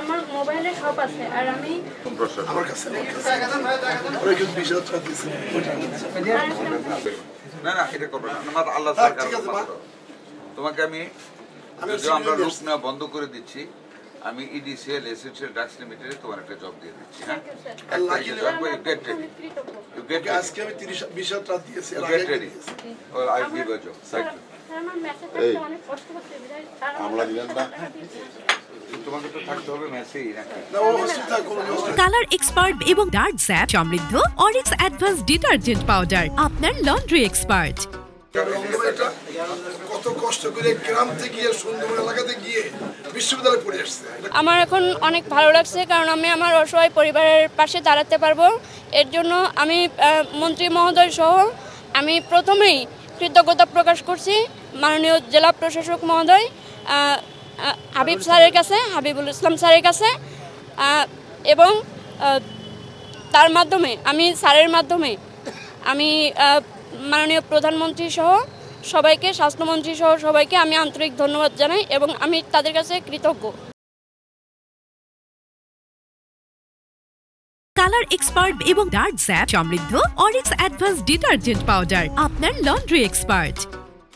আমার মোবাইলে সব আছে আর আমি আমার কাছে না না এটা করবে না আমার আল্লাহ সরকার তোমাকে আমি যদিও আমরা লোক নেওয়া বন্ধ করে দিচ্ছি আমি ইডিসিএল এসেন্সিয়াল ড্রাগস লিমিটেডে তোমার একটা জব দিয়ে দিচ্ছি হ্যাঁ আজকে আমি 20 রাত দিয়েছি get ready or I give a job thank you আমার মেসেজ অনেক কষ্ট করতে আমলা দিলেন না তোমাকে তো থাকতে হবে মেসেই নাকি না ও অসুবিধা কোনো কালার এক্সপার্ট এবং ডার্ক স্যাপ সমৃদ্ধ অরিক্স অ্যাডভান্স ডিটারজেন্ট পাউডার আপনার লন্ড্রি এক্সপার্ট। কত কষ্ট করে গ্রাম থেকে সুন্দরবন এলাকাতে গিয়ে বিশ্ববিদ্যালয়ে পড়ে আসছে। আমার এখন অনেক ভালো লাগছে কারণ আমি আমার অসহায় পরিবারের পাশে দাঁড়াতে পারবো। এর জন্য আমি মন্ত্রী মহোদয় সহ আমি প্রথমেই কৃতজ্ঞতা প্রকাশ করছি মাননীয় জেলা প্রশাসক মহোদয় হাবিব স্যারের কাছে, হাবিবুল ইসলাম স্যারের কাছে, এবং তার মাধ্যমে আমি স্যারের মাধ্যমে আমি মাননীয় প্রধানমন্ত্রী সহ সবাইকে, স্বাস্থ্যমন্ত্রী সহ সবাইকে আমি আন্তরিক ধন্যবাদ জানাই এবং আমি তাদের কাছে কৃতজ্ঞ। কালার এক্সপার্ট এবং ডার্ক স্যাপ সমৃদ্ধ অরিক্স অ্যাডভান্স ডিটারজেন্ট পাউডার আপনার লন্ড্রি এক্সপার্ট।